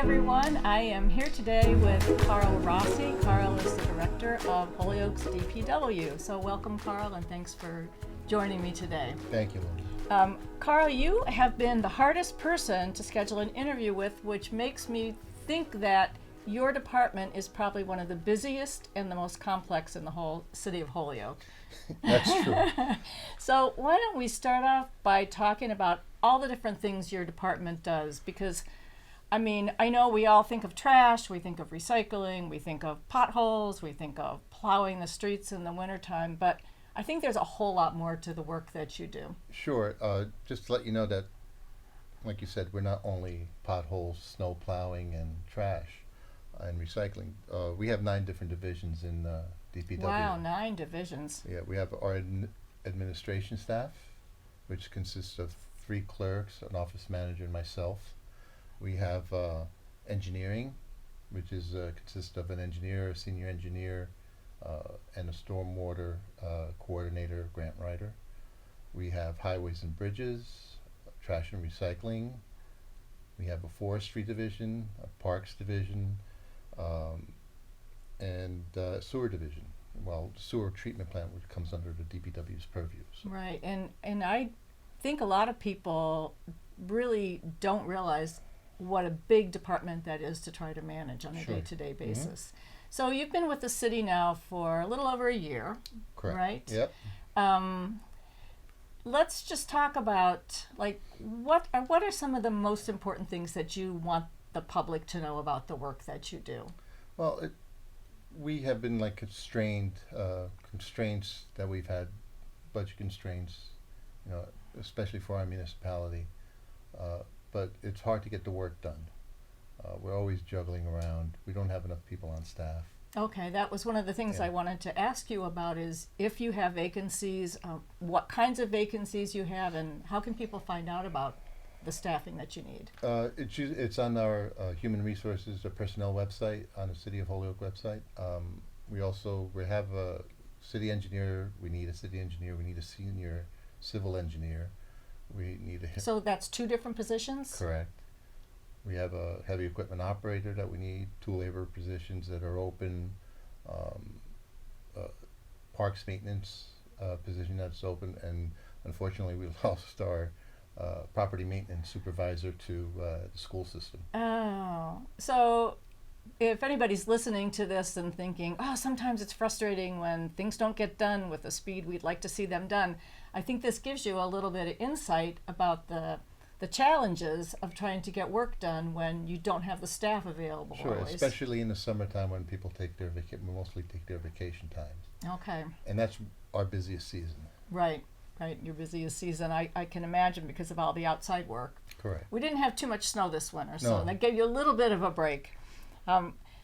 everyone. I am here today with Carl Rossi. Carl is the director of Holyoke's DPW. So welcome, Carl, and thanks for joining me today. Thank you, Linda. Carl, you have been the hardest person to schedule an interview with, which makes me think that your department is probably one of the busiest and the most complex in the whole city of Holyoke. That's true. So why don't we start off by talking about all the different things your department does, because I mean, I know we all think of trash, we think of recycling, we think of potholes, we think of plowing the streets in the wintertime, but I think there's a whole lot more to the work that you do. Sure. Just to let you know that, like you said, we're not only potholes, snow plowing, and trash and recycling. We have 9 different divisions in DPW. Wow, 9 divisions. Yeah, we have our administration staff, which consists of 3 clerks, an office manager, and myself. We have engineering, which consists of an engineer, a senior engineer, and a stormwater coordinator, grant writer. We have highways and bridges, trash and recycling. We have a forestry division, a parks division, and sewer division. Well, sewer treatment plant, which comes under the DPW's purview. So. Right, and I think a lot of people really don't realize what a big department that is to try to manage on a Sure. day-to-day basis. Mm-hmm. So you've been with the city now for a little over a year, Correct. Right? Yep. Let's just talk about, like, what are some of the most important things that you want the public to know about the work that you do? Well, we have been like constraints that we've had, budget constraints, especially for our municipality. But it's hard to get the work done. We're always juggling around. We don't have enough people on staff. Okay, that was one of the things Yeah. I wanted to ask you about, is if you have vacancies, what kinds of vacancies you have, and how can people find out about the staffing that you need? It's on our human resources or personnel website, on the City of Holyoke website. We have a city engineer. We need a city engineer. We need a senior civil engineer. We need a So that's 2 different positions? Correct. We have a heavy equipment operator that we need, 2 labor positions that are open, parks maintenance position that's open, and unfortunately we lost our property maintenance supervisor to the school system. Oh, so if anybody's listening to this and thinking, oh, sometimes it's frustrating when things don't get done with the speed we'd like to see them done, I think this gives you a little bit of insight about the challenges of trying to get work done when you don't have the staff available. Sure, always. especially in the summertime when people mostly take their vacation times. Okay. And that's our busiest season. Right, your busiest season. I can imagine, because of all the outside work. Correct. We didn't have too much snow this winter, so No. that gave you a little bit of a break.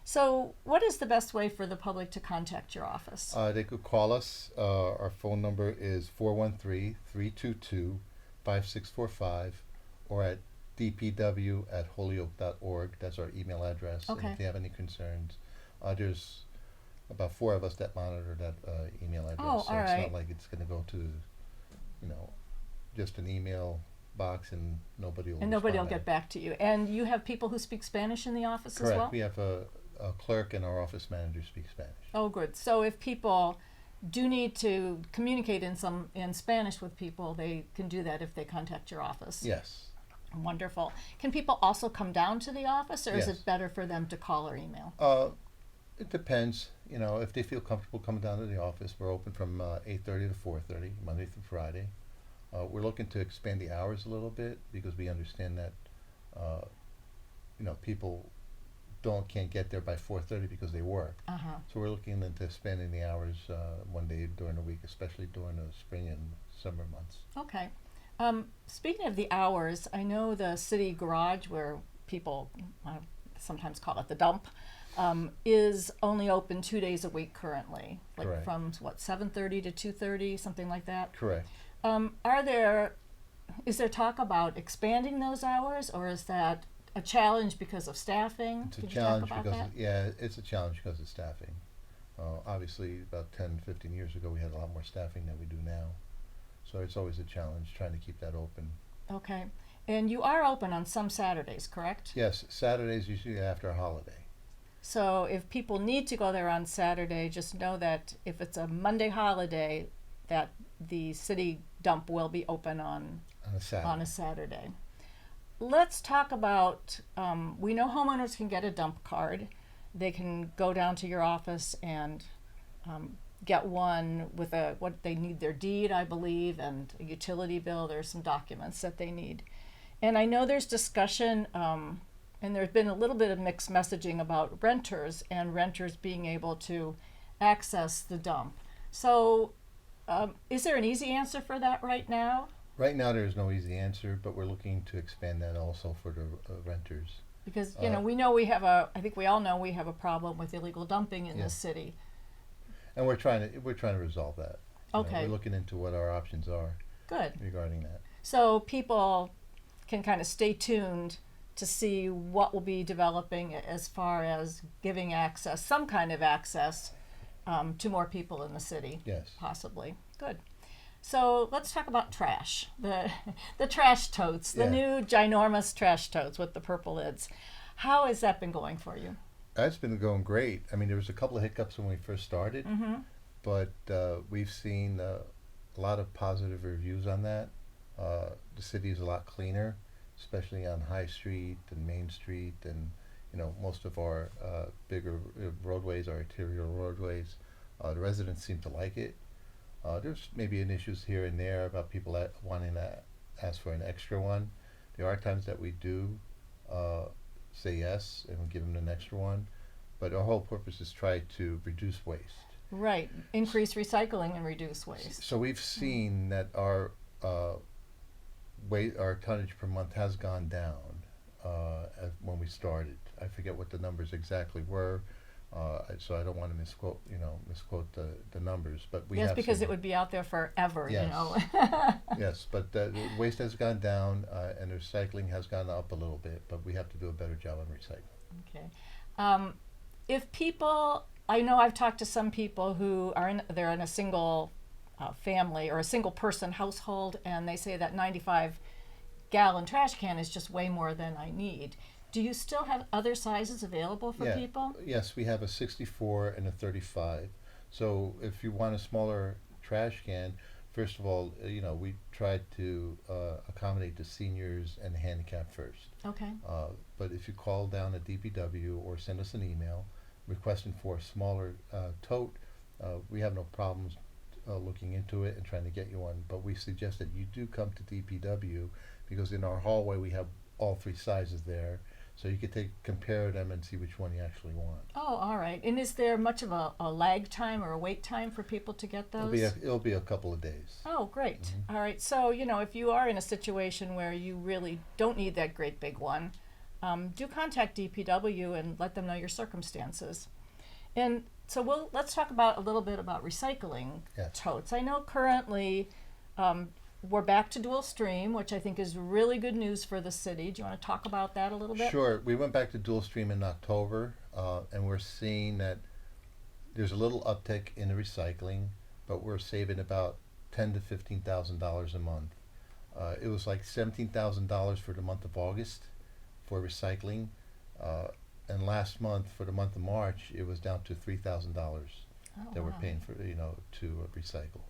So what is the best way for the public to contact your office? They could call us. Our phone number is 413-322-5645, or at dpw@holyoke.org. That's our email address. Okay. And if they have any concerns, there's about 4 of us that monitor that email address. Oh, so all it's right. not like it's going to go to, just an email box and nobody will respond get back to you. And you have people who speak Spanish in the office Correct. as well? We have a clerk and our office manager speak Spanish. Oh, good. So if people do need to communicate in Spanish with people, they can do that if they contact your office? Yes. Wonderful. Can people also come down to the office, or is Yes. it better for them to call or email? It depends. If they feel comfortable coming down to the office, we're open from 8:30 to 4:30, Monday through Friday. We're looking to expand the hours a little bit because we understand that, people can't get there by 4:30 because they work. Uh-huh. So we're looking into expanding the hours one day during the week, especially during the spring and summer months. Okay. Speaking of the hours, I know the city garage, where people sometimes call it the dump, is only open 2 days a week currently, like Correct. from 7:30 to 2:30, something like that. Correct. Is there talk about expanding those hours, or is that a challenge because of staffing? It's a Could you challenge talk about because that? it's a challenge because of staffing. Obviously, about 10, 15 years ago, we had a lot more staffing than we do now. So it's always a challenge trying to keep that open. Okay. And you are open on some Saturdays, correct? Yes, Saturday's usually after a holiday. So if people need to go there on Saturday, just know that if it's a Monday holiday, that the city dump will be open On a Saturday. on a Saturday. Let's talk about, we know homeowners can get a dump card. They can go down to your office and get one with what they need, their deed, I believe, and a utility bill. There's some documents that they need. And I know there's discussion, and there's been a little bit of mixed messaging about renters and renters being able to access the dump. So is there an easy answer for that right now? Right now, there is no easy answer, but we're looking to expand that also for the renters. Because, you know, I think we all know we have a problem with illegal dumping in Yeah. this city. And we're trying to resolve that. You know, Okay. we're looking into what our options are Good. regarding that. So people can kind of stay tuned to see what will be developing as far as giving access, some kind of access, to more people in the city. Yes. Possibly. Good. So let's talk about trash. The trash totes, the Yeah. new ginormous trash totes with the purple lids. How has that been going for you? That's been going great. I mean, there was a couple of hiccups when we first started, but we've seen a lot of positive reviews on that. The city is a lot cleaner, especially on High Street and Main Street, and you know, most of our bigger roadways, our arterial roadways. The residents seem to like it. There's maybe an issues here and there about people wanting to ask for an extra one. There are times that we do say yes and we give them an extra one, but our whole purpose is try to reduce waste. Right. Increase recycling and reduce waste. So we've seen that our our tonnage per month has gone down when we started. I forget what the numbers exactly were, so I don't want to misquote the numbers. But we Yes, have because seen it would be out there forever, Yes. you know. Yes, but the waste has gone down and the recycling has gone up a little bit, but we have to do a better job on recycling. Okay. If people, I know I've talked to some people who they're in a single family or a single person household, and they say that 95-gallon trash can is just way more than I need. Do you still have other sizes available for people? Yes, we have a 64 and a 35. So if you want a smaller trash can, first of all, you know, we try to accommodate the seniors and the handicapped first. Okay. But if you call down at DPW or send us an email requesting for a smaller tote, we have no problems looking into it and trying to get you one. But we suggest that you do come to DPW because in our hallway we have all three sizes there. So you could compare them and see which one you actually want. Oh, all right. And is there much of a lag time or a wait time for people to get those? It'll be a couple of days. Oh, great. All right. So, you know, if you are in a situation where you really don't need that great big one, do contact DPW and let them know your circumstances. And so let's talk a little bit about recycling Yes. totes. I know currently we're back to dual stream, which I think is really good news for the city. Do you want to talk about that a little bit? Sure. We went back to dual stream in October, and we're seeing that there's a little uptick in the recycling, but we're saving about $10,000 to $15,000 a month. It was like $17,000 for the month of August for recycling, and last month for the month of March it was down to $3,000 that we're paying for, you know, to recycle.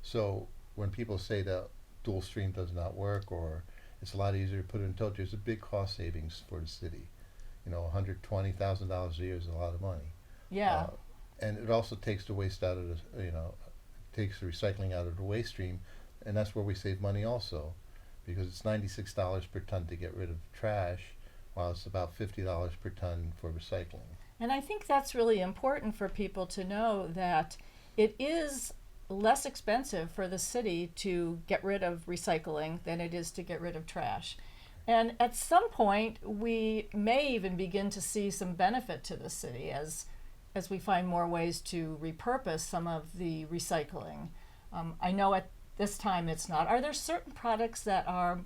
So when people say that dual stream does not work or it's a lot easier to put it in tote, there's a big cost savings for the city. You know, $120,000 a year is a lot of money. Yeah. And it also takes the waste out of the, you know, takes the recycling out of the waste stream, and that's where we save money also, because it's $96 per ton to get rid of trash, while it's about $50 per ton for recycling. And I think that's really important for people to know that it is less expensive for the city to get rid of recycling than it is to get rid of trash. And at some point, we may even begin to see some benefit to the city as we find more ways to repurpose some of the recycling. I know at this time it's not. Are there certain products that are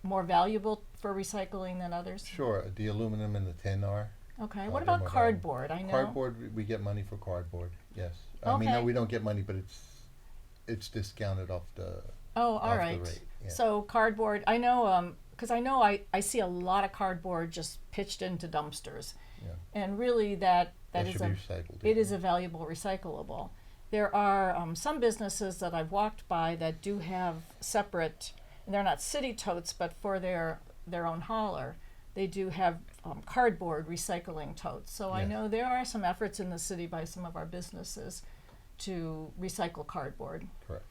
more valuable for recycling than others? Sure, the aluminum and the tin are. Okay. What they're about more cardboard? I know. Cardboard, we get money for cardboard. Yes. I mean, Okay. no, we don't get money, but it's discounted off the. Oh, all off the right. rate, yeah. So cardboard, I know because I know I see a lot of cardboard just pitched into dumpsters, Yeah. and really that is should be recycled. it is a valuable recyclable. There are some businesses that I've walked by that do have separate, and they're not city totes, but for their own hauler, they do have cardboard recycling totes. So I Yes. know there are some efforts in the city by some of our businesses to recycle cardboard. Correct.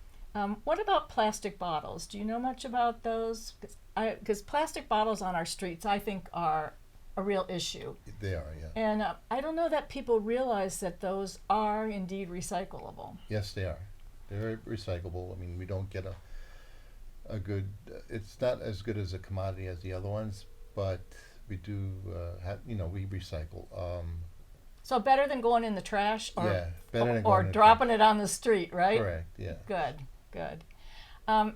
What about plastic bottles? Do you know much about those? Because plastic bottles on our streets, I think, are a real issue. They are, yeah. And I don't know that people realize that those are indeed recyclable. Yes, they are. They're recyclable. I mean, we don't get a good. It's not as good as a commodity as the other ones, but we do have. We recycle. So better than going in the trash, or Yeah, better than or going in the dropping it on the street, right? Correct. Yeah. Good.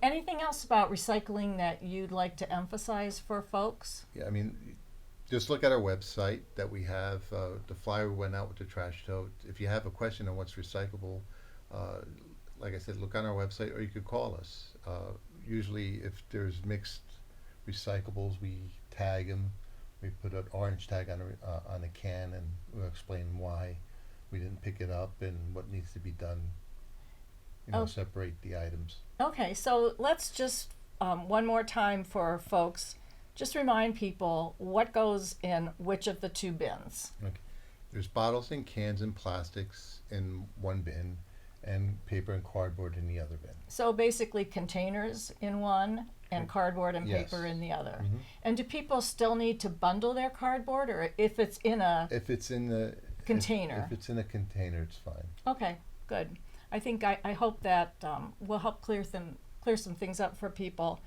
Anything else about recycling that you'd like to emphasize for folks? Yeah. I mean, just look at our website that we have. The flyer went out with the trash tote. If you have a question on what's recyclable, like I said, look on our website, or you could call us. Usually, if there's mixed recyclables, we tag them. We put an orange tag on a can, and we'll explain why we didn't pick it up and what needs to be done. Separate the items. Okay, so let's just one more time for folks. Just remind people what goes in which of the two bins. Okay. There's bottles and cans and plastics in one bin, and paper and cardboard in the other bin. So basically containers in one and cardboard and Yes. paper in the other. Mhm. And do people still need to bundle their cardboard, or if it's in a If it's in the container? if it's in a container, it's fine. Okay, good. I think I hope that will help clear some things up for people.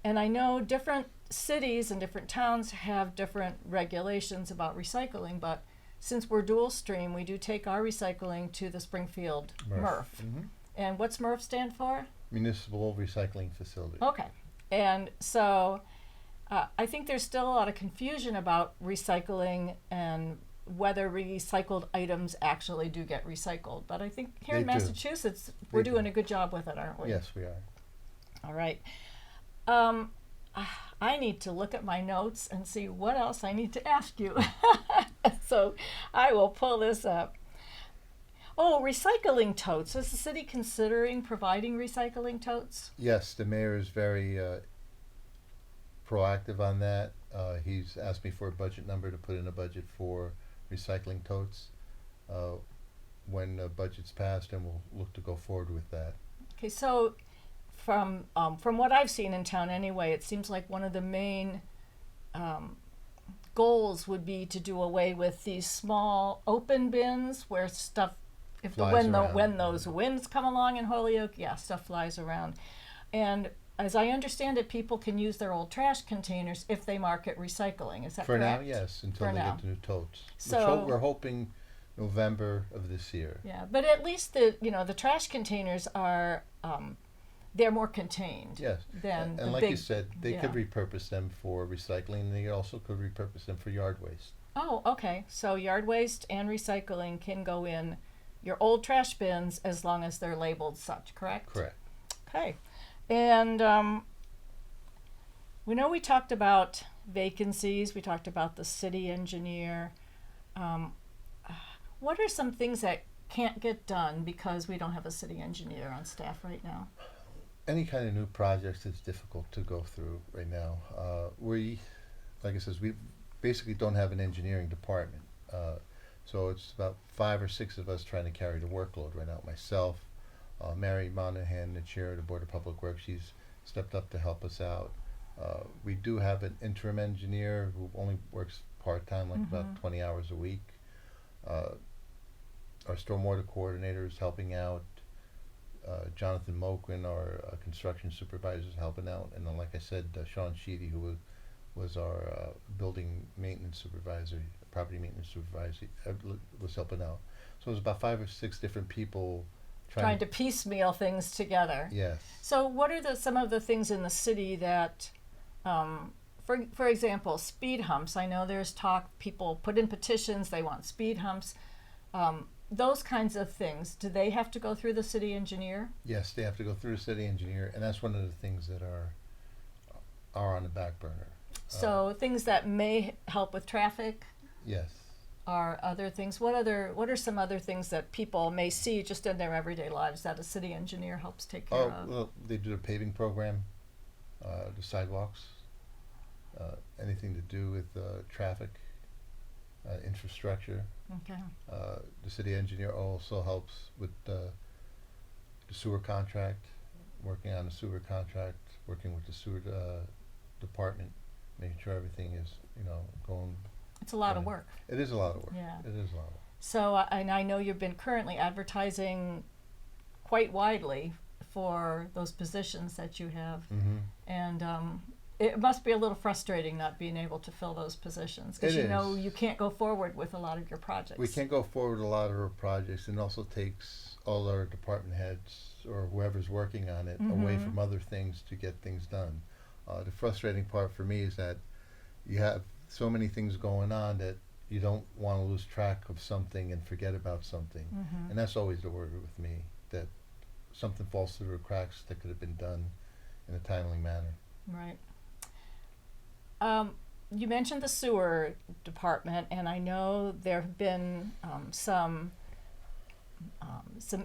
And I know different cities and different towns have different regulations about recycling, but since we're dual stream, we do take our recycling to the Springfield MRF. Mm-hmm. And what's MRF stand for? Municipal Recycling Facility. Okay. And so I think there's still a lot of confusion about recycling and whether recycled items actually do get recycled. But I think here They in do. Massachusetts, we're They doing do. a good job with it, aren't we? Yes, we are. All right. I need to look at my notes and see what else I need to ask you. So I will pull this up. Oh, recycling totes. Is the city considering providing recycling totes? Yes, the mayor is very proactive on that. He's asked me for a budget number to put in a budget for recycling totes. When the budget's passed, and we'll look to go forward with that. Okay, so from what I've seen in town anyway, it seems like one of the main goals would be to do away with these small open bins where stuff, Flies around. when those winds come along in Holyoke, yeah, stuff flies around. And as I understand it, people can use their old trash containers if they mark it recycling. Is that For correct? now, yes, until For they now. get the new totes. So- We're hoping November of this year. Yeah, but at least the trash containers are they're more contained. Yes, Than and the like big, you said, they could yeah. repurpose them for recycling. And they also could repurpose them for yard waste. Oh, okay. So yard waste and recycling can go in your old trash bins as long as they're labeled such, correct? Correct. Okay. And we talked about vacancies. We talked about the city engineer. What are some things that can't get done because we don't have a city engineer on staff right now? Any kind of new projects is difficult to go through right now. Like I said, we basically don't have an engineering department. So it's about 5 or 6 of us trying to carry the workload right now. Myself, Mary Monahan, the chair of the Board of Public Works, she's stepped up to help us out. We do have an interim engineer who only works part-time, like about 20 hours a week. Our stormwater coordinator is helping out. Jonathan Moquin, our construction supervisor, is helping out. And then, like I said, Sean Sheedy, who was our building maintenance supervisor, property maintenance supervisor, was helping out. So it was about 5 or 6 different people Trying to piecemeal things together. Yes. So what are some of the things in the city that, for example, speed humps? I know there's talk, people put in petitions, they want speed humps. Those kinds of things, do they have to go through the city engineer? Yes, they have to go through the city engineer, and that's one of the things that are on the back burner. So things that may help with traffic Yes. are other things. What are some other things that people may see just in their everyday lives that a city engineer helps take care of? Well, they do the paving program, the sidewalks, anything to do with traffic, infrastructure. Okay. The city engineer also helps with the sewer contract, working on the sewer contract, working with the sewer department, making sure everything is, going. It's a lot of running. work. It is a lot of work. Yeah. It is a lot of work. So, and I know you've been currently advertising quite widely for those positions that you have. Mm-hmm. And it must be a little frustrating not being able to fill those positions because It you know is. you can't go forward with a lot of your projects. We can't go forward with a lot of our projects, and also takes all our department heads or whoever's working on it away Mhm. from other things to get things done. The frustrating part for me is that you have so many things going on that you don't want to lose track of something and forget about something. Mhm. And that's always the word with me, that something falls through the cracks that could have been done in a timely manner. Right. You mentioned the sewer department, and I know there have been some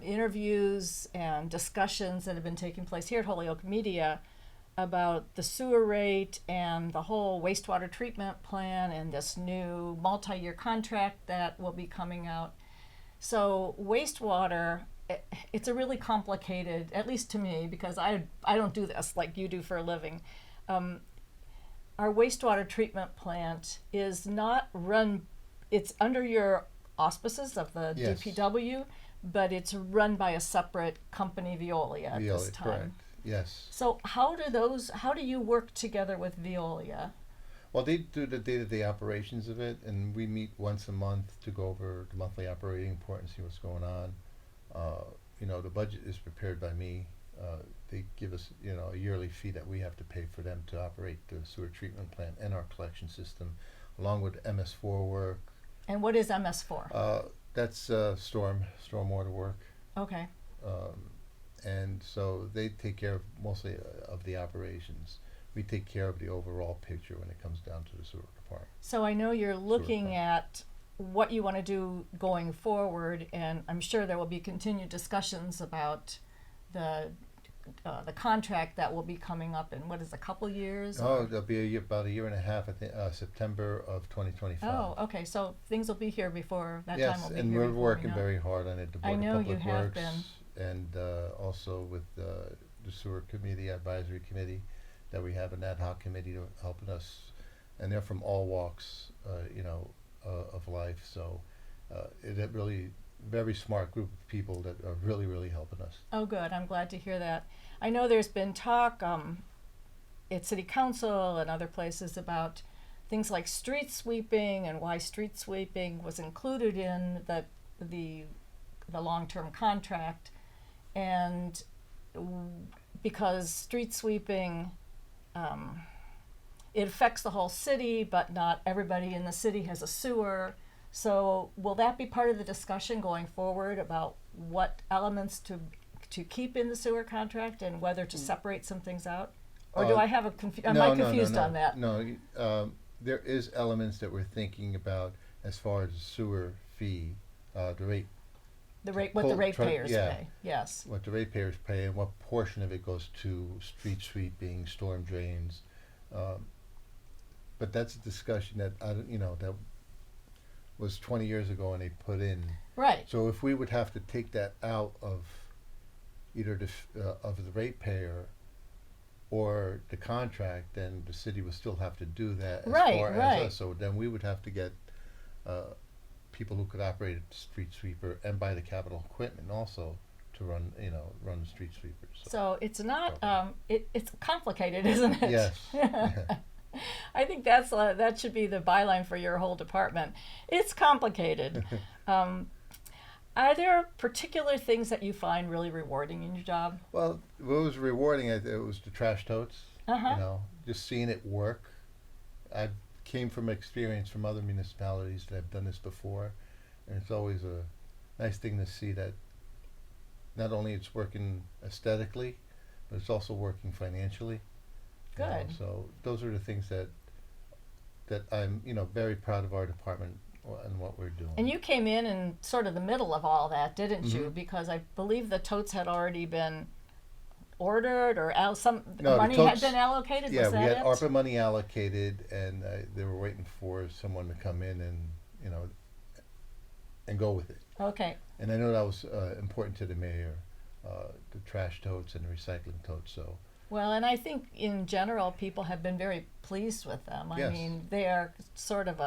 interviews and discussions that have been taking place here at Holyoke Media about the sewer rate and the whole wastewater treatment plan and this new multi-year contract that will be coming out. So wastewater, it's a really complicated, at least to me, because I don't do this like you do for a living. Our wastewater treatment plant is not run, it's under your auspices of the Yes. DPW, but it's run by a separate company, Veolia, at this Veolia, time. correct. Yes. So how do you work together with Veolia? Well, they do the day-to-day operations of it, and we meet once a month to go over the monthly operating report and see what's going on. The budget is prepared by me. They give us, a yearly fee that we have to pay for them to operate the sewer treatment plant and our collection system, along with MS4 work. And what is MS4? That's stormwater work. Okay. And so they take care of mostly of the operations. We take care of the overall picture when it comes down to the sewer department. So I know you're looking at what you want to do going forward, and I'm sure there will be continued discussions about the contract that will be coming up in a couple years? Oh, there'll be about a year and a half. I think September of 2025. Oh, okay. So things will be here before that yes, time. Will be and here we're before working we know. very hard on it. The Board I know of you Public have Works been. and also with the Sewer Committee, Advisory Committee, that we have an ad hoc committee helping us, and they're from all walks, of life. So it's a really very smart group of people that are really, really helping us. Oh, good. I'm glad to hear that. I know there's been talk at City Council and other places about things like street sweeping and why street sweeping was included in the long-term contract, and because street sweeping it affects the whole city, but not everybody in the city has a sewer. So will that be part of the discussion going forward about what elements to keep in the sewer contract and whether to separate some things out? Or do I have am I confused on that? No, there is elements that we're thinking about as far as the sewer fee, the rate. What the ratepayers pay, yes. What the ratepayers pay and what portion of it goes to street sweeping, storm drains. But that's a discussion that that was 20 years ago and they put in. Right. So if we would have to take that out of either of the ratepayer or the contract, then the city would still have to do that as far as us. So then we would have to get people who could operate a street sweeper and buy the capital equipment also to run the street sweepers. So it's not it's complicated, isn't it? Yes. I think that should be the byline for your whole department. It's complicated. Are there particular things that you find really rewarding in your job? Well, what was rewarding, it was the trash totes. Uh-huh. Just seeing it work. I came from experience from other municipalities that have done this before, and it's always a nice thing to see that not only it's working aesthetically, but it's also working financially. you know. Good. So those are the things that I'm, you know, very proud of our department and what we're doing. And you came in sort of the middle of all that, didn't you? Mhm. Because I believe the totes had already been ordered, or some No, the money had totes- been allocated. Yeah, Was we that had it? ARPA money allocated, and they were waiting for someone to come in and, you know, and go with it. Okay. And I know that was important to the mayor, the trash totes and the recycling totes. So Well, and I think in general, people have been very pleased with them. I Yes. mean, they are sort of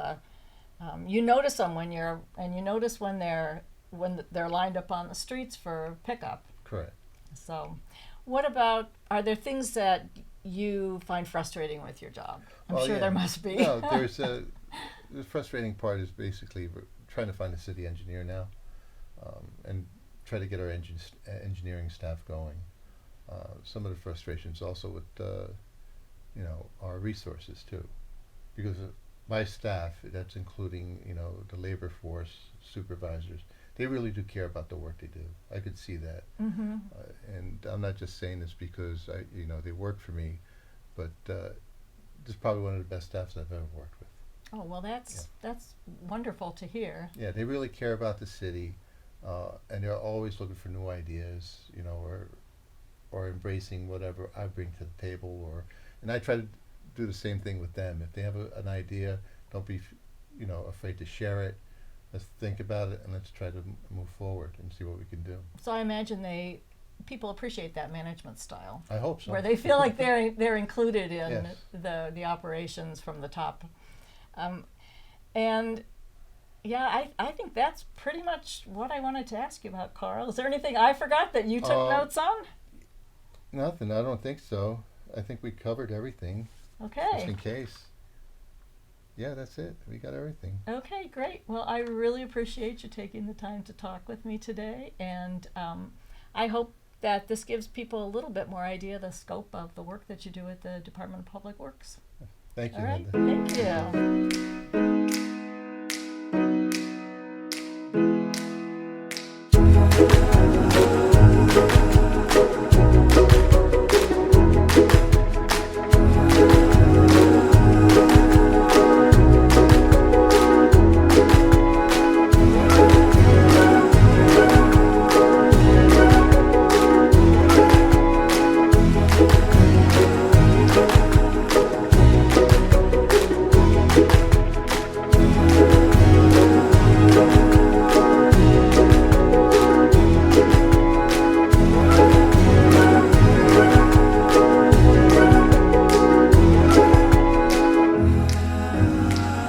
you notice them when you notice when they're lined up on the streets for pickup. correct. So, what about, are there things that you find frustrating with your job? I'm Well, sure yeah. there must be. No, the frustrating part is basically we're trying to find a city engineer now, and try to get our engineering staff going. Some of the frustrations also with you know, our resources too, because my staff, that's including, you know, the labor force, supervisors, they really do care about the work they do. I could see that. Mm-hmm. And I'm not just saying this because you know, they work for me, but this is probably one of the best staffs I've ever worked with. Oh, well, that's wonderful to hear. Yeah, they really care about the city, and they're always looking for new ideas, you know, or embracing whatever I bring to the table, and I try to do the same thing with them. If they have an idea, don't be, you know, afraid to share it. Let's think about it and let's try to move forward and see what we can do. So I imagine people appreciate that management style, I hope so. where they feel like they're included in Yes. the operations from the top. And yeah, I think that's pretty much what I wanted to ask you about, Carl. Is there anything I forgot that you took notes on? Nothing. I don't think so. I think we covered everything. Just Okay. in case. Yeah, that's it. We got everything. Okay, great. Well, I really appreciate you taking the time to talk with me today, and I hope that this gives people a little bit more idea of the scope of the work that you do at the Department of Public Works. Thank you, All right, Linda. thank you.